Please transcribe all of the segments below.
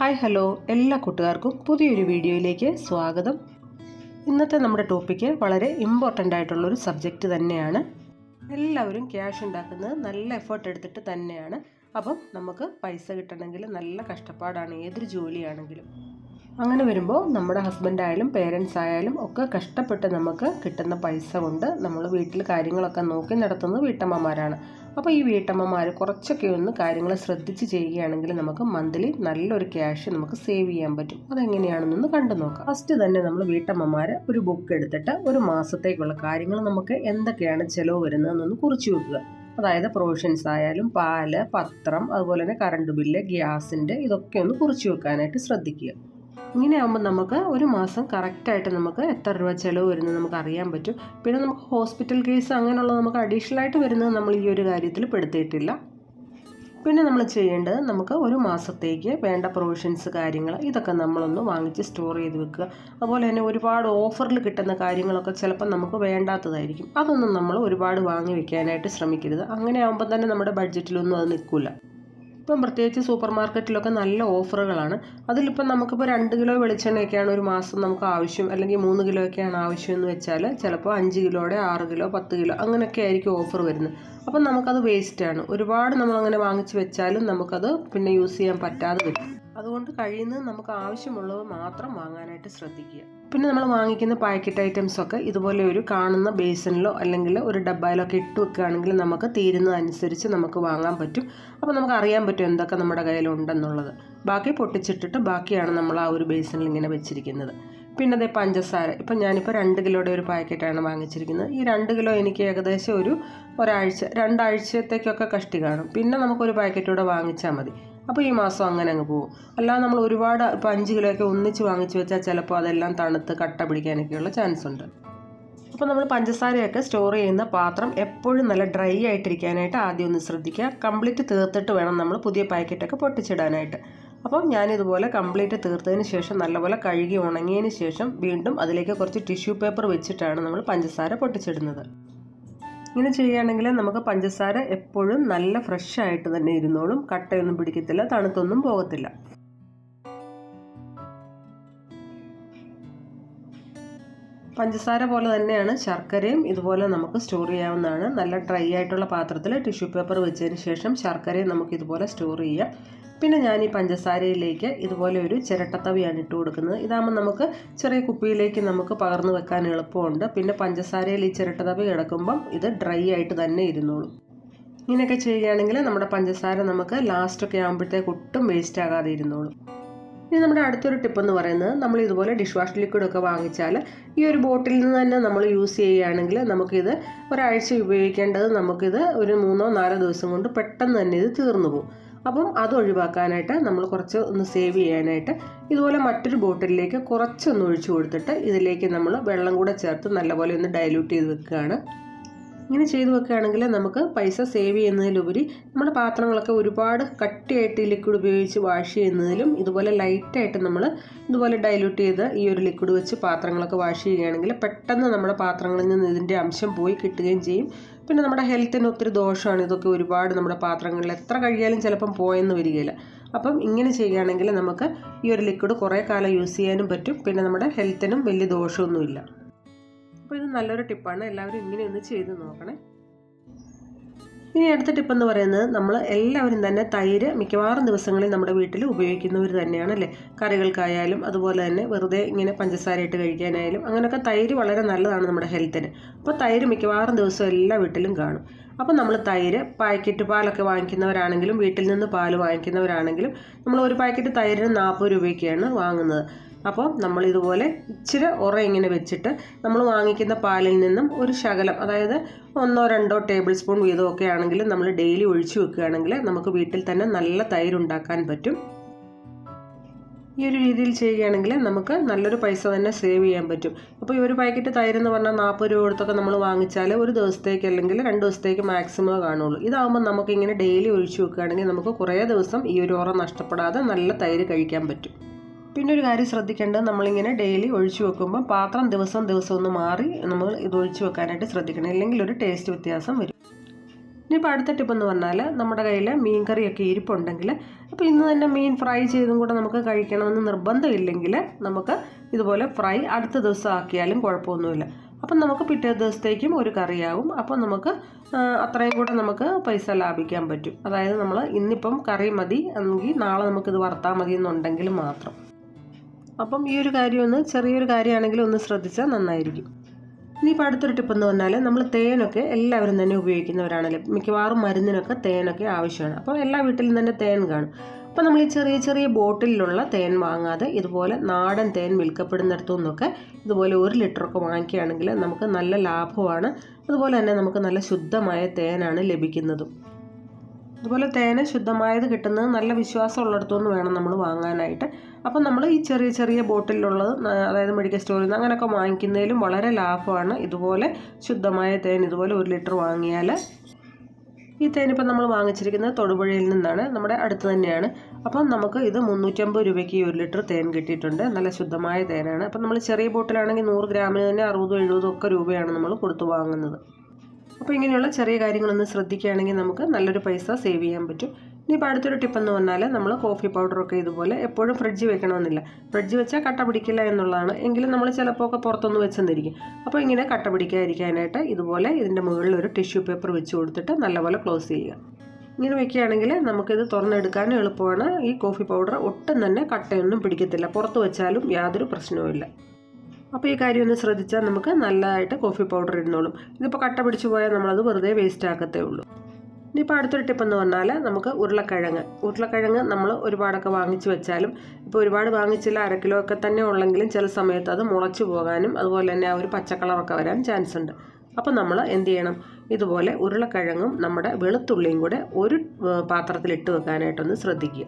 Hi hello എല്ലാ കൂട്ടുകാർക്കും പുതിയൊരു വീഡിയോയിലേക്ക് സ്വാഗതം. ഇന്നത്തെ നമ്മുടെ ടോപ്പിക്ക് വളരെ ഇമ്പോർട്ടൻ്റ് ആയിട്ടുള്ളൊരു സബ്ജക്റ്റ് തന്നെയാണ്. എല്ലാവരും ക്യാഷ് ഉണ്ടാക്കുന്നത് നല്ല എഫേർട്ട് എടുത്തിട്ട് തന്നെയാണ്. അപ്പം നമുക്ക് പൈസ കിട്ടണമെങ്കിൽ നല്ല കഷ്ടപ്പാടാണ് ഏതൊരു ജോലിയാണെങ്കിലും. അങ്ങനെ വരുമ്പോൾ നമ്മുടെ ഹസ്ബൻഡ് ആയാലും പേരൻസ് ആയാലും ഒക്കെ കഷ്ടപ്പെട്ട് നമുക്ക് കിട്ടുന്ന പൈസ കൊണ്ട് നമ്മൾ വീട്ടിൽ കാര്യങ്ങളൊക്കെ നോക്കി നടത്തുന്നത് വീട്ടമ്മമാരാണ്. അപ്പോൾ ഈ വീട്ടമ്മമാർ കുറച്ചൊക്കെ ഒന്ന് കാര്യങ്ങൾ ശ്രദ്ധിച്ച് ചെയ്യുകയാണെങ്കിൽ നമുക്ക് മന്ത്ലി നല്ലൊരു ക്യാഷ് നമുക്ക് സേവ് ചെയ്യാൻ പറ്റും. അതെങ്ങനെയാണെന്നൊന്ന് കണ്ടു നോക്കാം. ഫസ്റ്റ് തന്നെ നമ്മൾ വീട്ടമ്മമാർ ഒരു ബുക്ക് എടുത്തിട്ട് ഒരു മാസത്തേക്കുള്ള കാര്യങ്ങൾ നമുക്ക് എന്തൊക്കെയാണ് ചിലവ് വരുന്നതെന്നൊന്ന് കുറിച്ച് വെക്കുക. അതായത് പ്രൊവിഷൻസ് ആയാലും പാല്, പത്രം, അതുപോലെ തന്നെ കറണ്ട് ബില്ല്, ഗ്യാസിൻ്റെ ഇതൊക്കെ ഒന്ന് കുറിച്ച് വെക്കാനായിട്ട് ശ്രദ്ധിക്കുക. ഇങ്ങനെ ആകുമ്പോൾ നമുക്ക് ഒരു മാസം കറക്റ്റായിട്ട് നമുക്ക് എത്ര രൂപ ചിലവ് വരുന്നത് നമുക്ക് അറിയാൻ പറ്റും. പിന്നെ നമുക്ക് ഹോസ്പിറ്റൽ കേസ് അങ്ങനെയുള്ളത് നമുക്ക് അഡീഷണൽ ആയിട്ട് വരുന്നത് നമ്മൾ ഈ ഒരു കാര്യത്തിൽ പെടുത്തിയിട്ടില്ല. പിന്നെ നമ്മൾ ചെയ്യേണ്ടത് നമുക്ക് ഒരു മാസത്തേക്ക് വേണ്ട പ്രൊവിഷൻസ് കാര്യങ്ങൾ ഇതൊക്കെ നമ്മളൊന്ന് വാങ്ങിച്ച് സ്റ്റോർ ചെയ്ത് വെക്കുക. അതുപോലെ തന്നെ ഒരുപാട് ഓഫറിൽ കിട്ടുന്ന കാര്യങ്ങളൊക്കെ ചിലപ്പോൾ നമുക്ക് വേണ്ടാത്തതായിരിക്കും. അതൊന്നും നമ്മൾ ഒരുപാട് വാങ്ങി വെക്കാനായിട്ട് ശ്രമിക്കരുത്. അങ്ങനെ ആകുമ്പോൾ തന്നെ നമ്മുടെ ബഡ്ജറ്റിലൊന്നും അത് നിൽക്കില്ല. ഇപ്പം പ്രത്യേകിച്ച് സൂപ്പർ മാർക്കറ്റിലൊക്കെ നല്ല ഓഫറുകളാണ്. അതിലിപ്പം നമുക്കിപ്പോൾ 2 കിലോ വെളിച്ചെണ്ണയൊക്കെയാണ് ഒരു മാസം നമുക്ക് ആവശ്യം, അല്ലെങ്കിൽ 3 കിലോ ഒക്കെയാണ് ആവശ്യമെന്ന് വെച്ചാൽ ചിലപ്പോൾ 5 കിലോയുടെ 6 കിലോ 10 കിലോ അങ്ങനെയൊക്കെ ആയിരിക്കും ഓഫർ വരുന്നത്. അപ്പം നമുക്കത് വേസ്റ്റാണ്. ഒരുപാട് നമ്മളങ്ങനെ വാങ്ങിച്ച് വെച്ചാലും നമുക്കത് പിന്നെ യൂസ് ചെയ്യാൻ പറ്റാതെ വരും. അതുകൊണ്ട് കഴിയുന്നത് നമുക്ക് ആവശ്യമുള്ളത് മാത്രം വാങ്ങാനായിട്ട് ശ്രദ്ധിക്കുക. പിന്നെ നമ്മൾ വാങ്ങിക്കുന്ന പാക്കറ്റ് ഐറ്റംസൊക്കെ ഇതുപോലെ ഒരു കാണുന്ന ബേസിനിലോ അല്ലെങ്കിൽ ഒരു ഡബ്ബയിലോ ഒക്കെ ഇട്ട് വെക്കുകയാണെങ്കിൽ നമുക്ക് തീരുന്നതനുസരിച്ച് നമുക്ക് വാങ്ങാൻ പറ്റും. അപ്പോൾ നമുക്ക് അറിയാൻ പറ്റും എന്തൊക്കെ നമ്മുടെ കയ്യിലുണ്ടെന്നുള്ളത്. ബാക്കി പൊട്ടിച്ചിട്ടിട്ട് ബാക്കിയാണ് നമ്മൾ ആ ഒരു ബേസിനിൽ ഇങ്ങനെ വെച്ചിരിക്കുന്നത്. പിന്നെ അതേ പഞ്ചസാര, ഇപ്പം ഞാനിപ്പോൾ 2 കിലോയുടെ ഒരു പാക്കറ്റാണ് വാങ്ങിച്ചിരിക്കുന്നത്. ഈ 2 കിലോ എനിക്ക് ഏകദേശം ഒരാഴ്ച 2 ആഴ്ചത്തേക്കൊക്കെ കഷ്ടി കാണും. പിന്നെ നമുക്കൊരു പാക്കറ്റൂടെ വാങ്ങിച്ചാൽ മതി. അപ്പോൾ ഈ മാസം അങ്ങനെ അങ്ങ് പോകും. അല്ലാതെ നമ്മൾ ഒരുപാട് ഇപ്പോൾ 5 കിലോ ഒക്കെ ഒന്നിച്ച് വാങ്ങിച്ച് വെച്ചാൽ ചിലപ്പോൾ അതെല്ലാം തണുത്ത് കട്ട പിടിക്കാനൊക്കെയുള്ള ചാൻസ് ഉണ്ട്. അപ്പോൾ നമ്മൾ പഞ്ചസാരയൊക്കെ സ്റ്റോർ ചെയ്യുന്ന പാത്രം എപ്പോഴും നല്ല ഡ്രൈ ആയിട്ടിരിക്കാനായിട്ട് ആദ്യം ഒന്ന് ശ്രദ്ധിക്കുക. കംപ്ലീറ്റ് തീർത്തിട്ട് വേണം നമ്മൾ പുതിയ പാക്കറ്റൊക്കെ പൊട്ടിച്ചിടാനായിട്ട്. അപ്പം ഞാനിതുപോലെ കംപ്ലീറ്റ് തീർത്തതിന് ശേഷം നല്ലപോലെ കഴുകി ഉണങ്ങിയതിന് ശേഷം വീണ്ടും അതിലേക്ക് കുറച്ച് ടിഷ്യൂ പേപ്പർ വെച്ചിട്ടാണ് നമ്മൾ പഞ്ചസാര പൊട്ടിച്ചിടുന്നത്. ഇങ്ങനെ ചെയ്യുകയാണെങ്കിൽ നമുക്ക് പഞ്ചസാര എപ്പോഴും നല്ല ഫ്രഷ് ആയിട്ട് തന്നെ ഇരുന്നോളും. കട്ടയൊന്നും പിടിക്കത്തില്ല, തണുത്തൊന്നും പോകത്തില്ല. പഞ്ചസാര പോലെ തന്നെയാണ് ശർക്കരയും ഇതുപോലെ നമുക്ക് സ്റ്റോർ ചെയ്യാവുന്നതാണ്. നല്ല ഡ്രൈ ആയിട്ടുള്ള പാത്രത്തിൽ ടിഷ്യൂ പേപ്പർ വെച്ചതിന് ശേഷം ശർക്കരയും നമുക്ക് ഇതുപോലെ സ്റ്റോർ ചെയ്യാം. പിന്നെ ഞാൻ ഈ പഞ്ചസാരയിലേക്ക് ഇതുപോലെ ഒരു ചിരട്ടത്തവിയാണ് ഇട്ട് കൊടുക്കുന്നത്. ഇതാകുമ്പോൾ നമുക്ക് ചെറിയ കുപ്പിയിലേക്ക് നമുക്ക് പകർന്നു വെക്കാൻ എളുപ്പമുണ്ട്. പിന്നെ പഞ്ചസാരയിൽ ഈ ചിരട്ടത്തവി കിടക്കുമ്പം ഇത് ഡ്രൈ ആയിട്ട് തന്നെ ഇരുന്നോളും. ഇങ്ങനെയൊക്കെ ചെയ്യുകയാണെങ്കിൽ നമ്മുടെ പഞ്ചസാര നമുക്ക് ലാസ്റ്റൊക്കെ ആകുമ്പോഴത്തേക്ക് ഒട്ടും വേസ്റ്റ് ആകാതെ ഇരുന്നോളും. ഇനി നമ്മുടെ അടുത്തൊരു ടിപ്പെന്ന് പറയുന്നത്, നമ്മൾ ഇതുപോലെ ഡിഷ് വാഷ് ലിക്വിഡൊക്കെ വാങ്ങിച്ചാൽ ഈ ഒരു ബോട്ടിൽ നിന്ന് തന്നെ നമ്മൾ യൂസ് ചെയ്യുകയാണെങ്കിൽ നമുക്കിത് ഒരാഴ്ച ഉപയോഗിക്കേണ്ടത് നമുക്കിത് ഒരു 3-4 ദിവസം കൊണ്ട് പെട്ടെന്ന് തന്നെ ഇത് തീർന്നു പോകും. അപ്പം അത് ഒഴിവാക്കാനായിട്ട് നമ്മൾ കുറച്ച് ഒന്ന് സേവ് ചെയ്യാനായിട്ട് ഇതുപോലെ മറ്റൊരു ബോട്ടിലേക്ക് കുറച്ചൊന്ന് ഒഴിച്ചു കൊടുത്തിട്ട് ഇതിലേക്ക് നമ്മൾ വെള്ളം കൂടെ ചേർത്ത് നല്ലപോലെ ഒന്ന് ഡൈല്യൂട്ട് ചെയ്ത് വെക്കുകയാണ്. ഇങ്ങനെ ചെയ്ത് വെക്കുകയാണെങ്കിൽ നമുക്ക് പൈസ സേവ് ചെയ്യുന്നതിലുപരി നമ്മുടെ പാത്രങ്ങളൊക്കെ ഒരുപാട് കട്ടിയായിട്ട് ഈ ലിക്വിഡ് ഉപയോഗിച്ച് വാഷ് ചെയ്യുന്നതിലും ഇതുപോലെ ലൈറ്റായിട്ട് നമ്മൾ ഇതുപോലെ ഡൈല്യൂട്ട് ചെയ്ത് ഈ ഒരു ലിക്വിഡ് വെച്ച് പാത്രങ്ങളൊക്കെ വാഷ് ചെയ്യുകയാണെങ്കിൽ പെട്ടെന്ന് നമ്മുടെ പാത്രങ്ങളിൽ നിന്ന് ഇതിൻ്റെ അംശം പോയി കിട്ടുകയും ചെയ്യും. പിന്നെ നമ്മുടെ ഹെൽത്തിന് ഒത്തിരി ദോഷമാണ് ഇതൊക്കെ. ഒരുപാട് നമ്മുടെ പാത്രങ്ങളിൽ എത്ര കഴിയാലും ചിലപ്പം പോയെന്ന് വരികയില്ല. അപ്പം ഇങ്ങനെ ചെയ്യുകയാണെങ്കിൽ നമുക്ക് ഈ ഒരു ലിക്വിഡ് കുറേ കാലം യൂസ് ചെയ്യാനും പറ്റും. പിന്നെ നമ്മുടെ ഹെൽത്തിനും വലിയ ദോഷമൊന്നുമില്ല. അപ്പോൾ ഇത് നല്ലൊരു ടിപ്പാണ്. എല്ലാവരും ഇങ്ങനെ ഒന്ന് ചെയ്ത് നോക്കണേ. ഇനി അടുത്ത ടിപ്പെന്ന് പറയുന്നത്, നമ്മൾ എല്ലാവരും തന്നെ തൈര് മിക്കവാറും ദിവസങ്ങളിൽ നമ്മുടെ വീട്ടിൽ ഉപയോഗിക്കുന്നവർ തന്നെയാണ് അല്ലേ. കറികൾക്കായാലും അതുപോലെ തന്നെ വെറുതെ ഇങ്ങനെ പഞ്ചസാര ഇട്ട് കഴിക്കാനായാലും അങ്ങനെയൊക്കെ തൈര് വളരെ നല്ലതാണ് നമ്മുടെ ഹെൽത്തിന്. അപ്പോൾ തൈര് മിക്കവാറും ദിവസം എല്ലാ വീട്ടിലും കാണും. അപ്പോൾ നമ്മൾ തൈര് പാക്കറ്റ് പാലൊക്കെ വാങ്ങിക്കുന്നവരാണെങ്കിലും വീട്ടിൽ നിന്ന് പാൽ വാങ്ങിക്കുന്നവരാണെങ്കിലും നമ്മൾ ഒരു പാക്കറ്റ് തൈരിന് 40 രൂപയ്ക്കാണ് വാങ്ങുന്നത്. അപ്പോൾ നമ്മളിതുപോലെ ഇച്ചിരി ഇങ്ങനെ വെച്ചിട്ട് നമ്മൾ വാങ്ങിക്കുന്ന പാലിൽ നിന്നും ഒരു ശകലം, അതായത് 1-2 ടേബിൾ സ്പൂൺ വീതമൊക്കെ ആണെങ്കിലും നമ്മൾ ഡെയിലി ഒഴിച്ചു വെക്കുകയാണെങ്കിൽ നമുക്ക് വീട്ടിൽ തന്നെ നല്ല തൈര് ഉണ്ടാക്കാൻ പറ്റും. ഈ ഒരു രീതിയിൽ ചെയ്യുകയാണെങ്കിൽ നമുക്ക് നല്ലൊരു പൈസ തന്നെ സേവ് ചെയ്യാൻ പറ്റും. അപ്പോൾ ഈ ഒരു പാക്കറ്റ് തൈരെന്ന് പറഞ്ഞാൽ 40 രൂപ കൊടുത്തൊക്കെ നമ്മൾ വാങ്ങിച്ചാൽ ഒരു ദിവസത്തേക്ക് അല്ലെങ്കിൽ 2 ദിവസത്തേക്ക് മാക്സിമം കാണുള്ളൂ. ഇതാകുമ്പോൾ നമുക്കിങ്ങനെ ഡെയിലി ഒഴിച്ചു വെക്കുകയാണെങ്കിൽ നമുക്ക് കുറേ ദിവസം ഈ ഒരു നഷ്ടപ്പെടാതെ നല്ല തൈര് കഴിക്കാൻ പറ്റും. പിന്നെ ഒരു കാര്യം ശ്രദ്ധിക്കേണ്ടത്, നമ്മളിങ്ങനെ ഡെയിലി ഒഴിച്ചു വെക്കുമ്പോൾ പാത്രം ദിവസം ഒന്ന് മാറി നമ്മൾ ഇത് ഒഴിച്ചു വെക്കാനായിട്ട് ശ്രദ്ധിക്കണം. ഇല്ലെങ്കിൽ ഒരു ടേസ്റ്റ് വ്യത്യാസം വരും. ഇനിയിപ്പോൾ അടുത്ത ടിപ്പെന്ന് പറഞ്ഞാൽ നമ്മുടെ കയ്യിൽ മീൻ കറിയൊക്കെ ഇരിപ്പുണ്ടെങ്കിൽ അപ്പോൾ ഇന്ന് തന്നെ മീൻ ഫ്രൈ ചെയ്തും കൂടെ നമുക്ക് കഴിക്കണമെന്ന് നിർബന്ധമില്ലെങ്കിൽ നമുക്ക് ഇതുപോലെ ഫ്രൈ അടുത്ത ദിവസം ആക്കിയാലും കുഴപ്പമൊന്നുമില്ല. അപ്പം നമുക്ക് പിറ്റേ ദിവസത്തേക്കും ഒരു കറിയാവും. അപ്പോൾ നമുക്ക് അത്രയും കൂടെ നമുക്ക് പൈസ ലാഭിക്കാൻ പറ്റും. അതായത് നമ്മൾ ഇന്നിപ്പം കറി മതി എങ്കിൽ നാളെ നമുക്കിത് വറുത്താൽ മതി എന്നുണ്ടെങ്കിൽ മാത്രം. അപ്പം ഈ ഒരു കാര്യം ചെറിയൊരു കാര്യമാണെങ്കിലും ഒന്ന് ശ്രദ്ധിച്ചാൽ നന്നായിരിക്കും. ഇനിയിപ്പോൾ അടുത്തൊരു ടിപ്പെന്ന് പറഞ്ഞാൽ നമ്മൾ തേനൊക്കെ എല്ലാവരും തന്നെ ഉപയോഗിക്കുന്നവരാണല്ലോ. മിക്കവാറും മരുന്നിനൊക്കെ തേനൊക്കെ ആവശ്യമാണ്. അപ്പോൾ എല്ലാ വീട്ടിലും തന്നെ തേൻ കാണും. അപ്പോൾ നമ്മൾ ഈ ചെറിയ ചെറിയ ബോട്ടിലുള്ള തേൻ വാങ്ങാതെ ഇതുപോലെ നാടൻ തേൻ വിൽക്കപ്പെടുന്നിടത്തു നിന്നൊക്കെ ഇതുപോലെ 1 ലിറ്ററൊക്കെ വാങ്ങിക്കുകയാണെങ്കിൽ നമുക്ക് നല്ല ലാഭമാണ്. അതുപോലെ തന്നെ നമുക്ക് നല്ല ശുദ്ധമായ തേനാണ് ലഭിക്കുന്നതും. അതുപോലെ തേന് ശുദ്ധമായത് കിട്ടുന്നത് നല്ല വിശ്വാസമുള്ളിടത്തുനിന്ന് വേണം നമ്മൾ വാങ്ങാനായിട്ട്. അപ്പം നമ്മൾ ഈ ചെറിയ ചെറിയ ബോട്ടിലുള്ളത്, അതായത് മെഡിക്കൽ സ്റ്റോറിൽ നിന്ന് അങ്ങനെയൊക്കെ വാങ്ങിക്കുന്നതിലും വളരെ ലാഭമാണ്. ഇതുപോലെ ശുദ്ധമായ തേൻ ഇതുപോലെ 1 ലിറ്റർ വാങ്ങിയാൽ. ഈ തേനിപ്പം നമ്മൾ വാങ്ങിച്ചിരിക്കുന്നത് തൊടുപുഴയിൽ നിന്നാണ്, നമ്മുടെ അടുത്ത് തന്നെയാണ്. അപ്പം നമുക്ക് ഇത് 350 രൂപയ്ക്ക് 1 ലിറ്റർ തേൻ കിട്ടിയിട്ടുണ്ട്. നല്ല ശുദ്ധമായ തേനാണ്. അപ്പം നമ്മൾ ചെറിയ ബോട്ടിലാണെങ്കിൽ 100 ഗ്രാമിന് തന്നെ 60-70 ഒക്കെ രൂപയാണ് നമ്മൾ കൊടുത്ത് വാങ്ങുന്നത്. അപ്പോൾ ഇങ്ങനെയുള്ള ചെറിയ കാര്യങ്ങളൊന്ന് ശ്രദ്ധിക്കുകയാണെങ്കിൽ നമുക്ക് നല്ലൊരു പൈസ സേവ് ചെയ്യാൻ പറ്റും. ഇനിയിപ്പോൾ അടുത്തൊരു ടിപ്പെന്ന് പറഞ്ഞാൽ നമ്മൾ കോഫി പൗഡറൊക്കെ ഇതുപോലെ എപ്പോഴും ഫ്രിഡ്ജ് വെക്കണമെന്നില്ല. ഫ്രിഡ്ജ് വെച്ചാൽ കട്ട പിടിക്കില്ല എന്നുള്ളതാണ്. എങ്കിലും നമ്മൾ ചിലപ്പോൾ ഒക്കെ പുറത്തൊന്ന് വെച്ചെന്നിരിക്കും. അപ്പോൾ ഇങ്ങനെ കട്ട പിടിക്കാതിരിക്കാനായിട്ട് ഇതുപോലെ ഇതിൻ്റെ മുകളിൽ ഒരു ടിഷ്യൂ പേപ്പർ വെച്ച് കൊടുത്തിട്ട് നല്ലപോലെ ക്ലോസ് ചെയ്യുക. ഇങ്ങനെ വെക്കുകയാണെങ്കിൽ നമുക്കിത് തുറന്നെടുക്കാനും എളുപ്പമാണ്. ഈ കോഫി പൗഡർ ഒട്ടും തന്നെ കട്ടയൊന്നും പിടിക്കത്തില്ല. പുറത്ത് വെച്ചാലും യാതൊരു പ്രശ്നവുമില്ല. അപ്പോൾ ഈ കാര്യം ഒന്ന് ശ്രദ്ധിച്ചാൽ നമുക്ക് നല്ലതായിട്ട് കോഫി പൗഡർ ഇരുന്നോളും. ഇതിപ്പോൾ കട്ട പിടിച്ചു പോയാൽ നമ്മളത് വെറുതെ വേസ്റ്റ് ആക്കത്തേ ഉള്ളൂ. ഇനിയിപ്പോൾ അടുത്തൊരു ടിപ്പെന്ന് പറഞ്ഞാൽ നമുക്ക് ഉരുളക്കിഴങ്ങ് നമ്മൾ ഒരുപാടൊക്കെ വാങ്ങിച്ച് വെച്ചാലും, ഇപ്പോൾ ഒരുപാട് വാങ്ങിച്ചില്ല 1/2 കിലോ ഒക്കെ തന്നെ ഉള്ളെങ്കിലും ചില സമയത്ത് അത് മുളച്ചു പോകാനും അതുപോലെ തന്നെ ആ ഒരു പച്ചക്കളറൊക്കെ വരാൻ ചാൻസ് ഉണ്ട്. അപ്പോൾ നമ്മൾ എന്ത് ചെയ്യണം, ഇതുപോലെ ഉരുളക്കിഴങ്ങും നമ്മുടെ വെളുത്തുള്ളിയും കൂടെ ഒരു പാത്രത്തിലിട്ട് വെക്കാനായിട്ടൊന്ന് ശ്രദ്ധിക്കുക.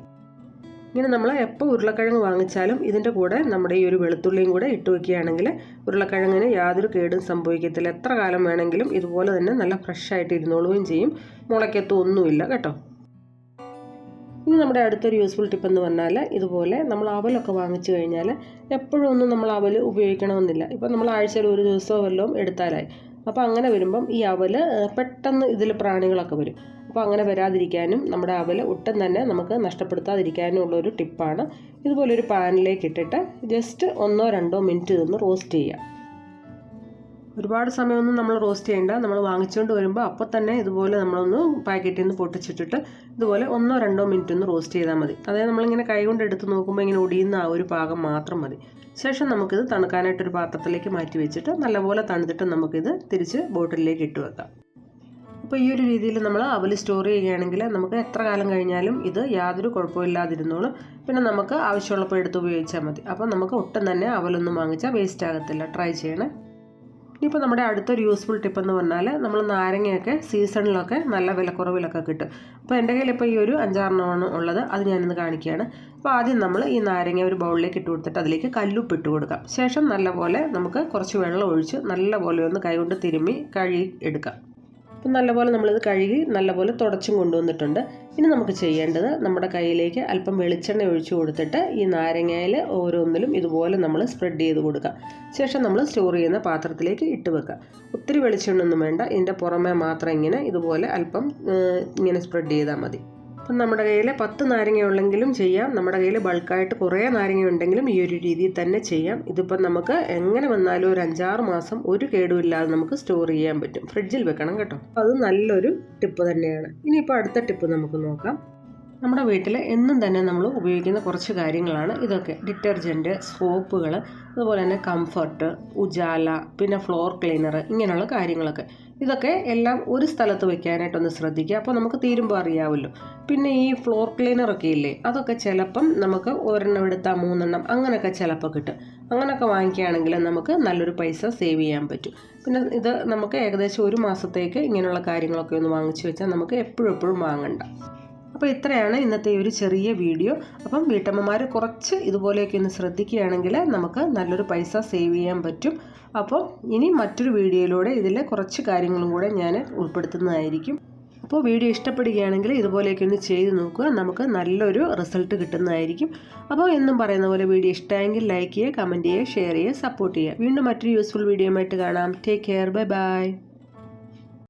ഇങ്ങനെ നമ്മൾ എപ്പോൾ ഉരുളക്കിഴങ്ങ് വാങ്ങിച്ചാലും ഇതിൻ്റെ കൂടെ നമ്മുടെ ഈ ഒരു വെളുത്തുള്ളിയും കൂടെ ഇട്ട് വയ്ക്കുകയാണെങ്കിൽ ഉരുളക്കിഴങ്ങിന് യാതൊരു കേടും സംഭവിക്കത്തില്ല. എത്ര കാലം വേണമെങ്കിലും ഇതുപോലെ തന്നെ നല്ല ഫ്രഷായിട്ട് ഇരുന്നോളുകയും ചെയ്യും. മുളയ്ക്കത്തൊന്നുമില്ല കേട്ടോ. ഇനി നമ്മുടെ അടുത്തൊരു യൂസ്ഫുൾ ടിപ്പ് എന്ന് പറഞ്ഞാൽ ഇതുപോലെ നമ്മൾ അവലൊക്കെ വാങ്ങിച്ചു കഴിഞ്ഞാൽ എപ്പോഴും ഒന്നും നമ്മൾ അവൽ ഉപയോഗിക്കണമെന്നില്ല. ഇപ്പം നമ്മൾ ആഴ്ചയിൽ ഒരു ദിവസമോ വല്ലതും എടുത്താലായി. അപ്പോൾ അങ്ങനെ വരുമ്പം ഈ അവൽ പെട്ടെന്ന് ഇതിൽ പ്രാണികളൊക്കെ വരും. അപ്പോൾ അങ്ങനെ വരാതിരിക്കാനും നമ്മുടെ അവൽ ഒട്ടും തന്നെ നമുക്ക് നഷ്ടപ്പെടുത്താതിരിക്കാനും ഉള്ളൊരു ടിപ്പാണ്. ഇതുപോലൊരു പാനിലേക്ക് ഇട്ടിട്ട് ജസ്റ്റ് 1-2 മിനിറ്റ് ഇതൊന്ന് റോസ്റ്റ് ചെയ്യുക. ഒരുപാട് സമയമൊന്നും നമ്മൾ റോസ്റ്റ് ചെയ്യേണ്ട. നമ്മൾ വാങ്ങിച്ചുകൊണ്ട് വരുമ്പോൾ അപ്പോൾ തന്നെ ഇതുപോലെ നമ്മളൊന്ന് പാക്കറ്റിൽ നിന്ന് പൊട്ടിച്ചിട്ടിട്ട് ഇതുപോലെ 1-2 മിനിറ്റ് ഒന്ന് റോസ്റ്റ് ചെയ്താൽ മതി. അതായത് നമ്മളിങ്ങനെ കൈ കൊണ്ട് എടുത്ത് നോക്കുമ്പോൾ ഇങ്ങനെ ഒടിയുന്ന ആ ഒരു പാകം മാത്രം മതി. ശേഷം നമുക്കിത് തണുക്കാനായിട്ടൊരു പാത്രത്തിലേക്ക് മാറ്റി വെച്ചിട്ട് നല്ലപോലെ തണുത്തിട്ട് നമുക്കിത് തിരിച്ച് ബോട്ടിലേക്ക് ഇട്ട് വെക്കാം. അപ്പോൾ ഈ ഒരു രീതിയിൽ നമ്മൾ അവൽ സ്റ്റോർ ചെയ്യുകയാണെങ്കിൽ നമുക്ക് എത്ര കാലം കഴിഞ്ഞാലും ഇത് യാതൊരു കുഴപ്പമില്ലാതിരുന്നോളും. പിന്നെ നമുക്ക് ആവശ്യമുള്ളപ്പോൾ എടുത്ത് ഉപയോഗിച്ചാൽ മതി. അപ്പോൾ നമുക്ക് ഒട്ടും തന്നെ അവലൊന്നും വാങ്ങിച്ചാൽ വേസ്റ്റ് ആകത്തില്ല. ട്രൈ ചെയ്യണേ. ഇനിയിപ്പോൾ നമ്മുടെ അടുത്തൊരു യൂസ്ഫുൾ ടിപ്പെന്ന് പറഞ്ഞാൽ നമ്മൾ നാരങ്ങയൊക്കെ സീസണിലൊക്കെ നല്ല വിലക്കുറവിലൊക്കെ കിട്ടും. അപ്പോൾ എൻ്റെ കയ്യിൽ ഇപ്പോൾ ഈ ഒരു 5-6 ഉള്ളത്. അത് ഞാനിന്ന് കാണിക്കുകയാണ്. അപ്പോൾ ആദ്യം നമ്മൾ ഈ നാരങ്ങ ഒരു ബൗളിലേക്ക് ഇട്ട് കൊടുത്തിട്ട് അതിലേക്ക് കല്ലുപ്പ് ഇട്ട് കൊടുക്കാം. ശേഷം നല്ലപോലെ നമുക്ക് കുറച്ച് വെള്ളം ഒഴിച്ച് നല്ലപോലെ ഒന്ന് കൈകൊണ്ട് തിരുമ്മി കഴുകി എടുക്കാം. അപ്പം നല്ലപോലെ നമ്മളിത് കഴുകി നല്ലപോലെ തുടച്ചും കൊണ്ടുവന്നിട്ടുണ്ട്. ഇനി നമുക്ക് ചെയ്യേണ്ടത് നമ്മുടെ കയ്യിലേക്ക് അല്പം വെളിച്ചെണ്ണ ഒഴിച്ചു കൊടുത്തിട്ട് ഈ നാരങ്ങയിൽ ഓരോന്നിലും ഇതുപോലെ നമ്മൾ സ്പ്രെഡ് ചെയ്ത് കൊടുക്കുക. ശേഷം നമ്മൾ സ്റ്റോർ ചെയ്യുന്ന പാത്രത്തിലേക്ക് ഇട്ട് വെക്കുക. ഒത്തിരി വെളിച്ചെണ്ണൊന്നും വേണ്ട. ഇതിൻ്റെ പുറമേ മാത്രം ഇങ്ങനെ ഇതുപോലെ അല്പം ഇങ്ങനെ സ്പ്രെഡ് ചെയ്താൽ മതി. അപ്പം നമ്മുടെ കയ്യിൽ 10 നാരങ്ങ ഉള്ളെങ്കിലും ചെയ്യാം. നമ്മുടെ കയ്യിൽ ബൾക്കായിട്ട് കുറേ നാരങ്ങ ഉണ്ടെങ്കിലും ഈ ഒരു രീതിയിൽ തന്നെ ചെയ്യാം. ഇതിപ്പം നമുക്ക് എങ്ങനെ വന്നാലും ഒരു 5-6 മാസം ഒരു കേടുമില്ലാതെ നമുക്ക് സ്റ്റോർ ചെയ്യാൻ പറ്റും. ഫ്രിഡ്ജിൽ വെക്കണം കേട്ടോ. അത് നല്ലൊരു ടിപ്പ് തന്നെയാണ്. ഇനിയിപ്പോൾ അടുത്ത ടിപ്പ് നമുക്ക് നോക്കാം. നമ്മുടെ വീട്ടിൽ എന്നും തന്നെ നമ്മൾ ഉപയോഗിക്കുന്ന കുറച്ച് കാര്യങ്ങളാണ് ഇതൊക്കെ. ഡിറ്റർജൻറ്റ്, സോപ്പുകൾ, അതുപോലെ തന്നെ കംഫർട്ട്, ഉജാല, പിന്നെ ഫ്ലോർ ക്ലീനർ, ഇങ്ങനെയുള്ള കാര്യങ്ങളൊക്കെ. ഇതൊക്കെ എല്ലാം ഒരു സ്ഥലത്ത് വെക്കാനായിട്ടൊന്ന് ശ്രദ്ധിക്കുക. അപ്പോൾ നമുക്ക് തീരുമ്പോൾ അറിയാമല്ലോ. പിന്നെ ഈ ഫ്ലോർ ക്ലീനറൊക്കെ ഇല്ലേ, അതൊക്കെ ചിലപ്പം നമുക്ക് 1 എടുത്താൽ 3 അങ്ങനെയൊക്കെ ചിലപ്പോൾ കിട്ടും. അങ്ങനെയൊക്കെ വാങ്ങിക്കുകയാണെങ്കിൽ നമുക്ക് നല്ലൊരു പൈസ സേവ് ചെയ്യാൻ പറ്റും. പിന്നെ ഇത് നമുക്ക് ഏകദേശം 1 മാസത്തേക്ക് ഇങ്ങനെയുള്ള കാര്യങ്ങളൊക്കെ ഒന്ന് വാങ്ങിച്ചു വെച്ചാൽ നമുക്ക് എപ്പോഴും വാങ്ങണ്ട. അപ്പോൾ ഇത്രയാണ് ഇന്നത്തെ ഒരു ചെറിയ വീഡിയോ. അപ്പം വീട്ടമ്മമാർ കുറച്ച് ഇതുപോലെയൊക്കെ ഒന്ന് ശ്രദ്ധിക്കുകയാണെങ്കിൽ നമുക്ക് നല്ലൊരു പൈസ സേവ് ചെയ്യാൻ പറ്റും. അപ്പോൾ ഇനി മറ്റൊരു വീഡിയോയിലൂടെ ഇതിലെ കുറച്ച് കാര്യങ്ങളും കൂടെ ഞാൻ ഉൾപ്പെടുത്തുന്നതായിരിക്കും. അപ്പോൾ വീഡിയോ ഇഷ്ടപ്പെടുകയാണെങ്കിൽ ഇതുപോലെയൊക്കെ ഒന്ന് ചെയ്ത് നോക്കുക. നമുക്ക് നല്ലൊരു റിസൾട്ട് കിട്ടുന്നതായിരിക്കും. അപ്പോൾ എന്നും പറയുന്ന പോലെ വീഡിയോ ഇഷ്ടമായെങ്കിൽ ലൈക്ക് ചെയ്യുക, കമൻറ്റ് ചെയ്യുക, ഷെയർ ചെയ്യുക, സപ്പോർട്ട് ചെയ്യുക. വീണ്ടും മറ്റൊരു യൂസ്ഫുൾ വീഡിയോയുമായിട്ട് കാണാം. Take care. Bye bye.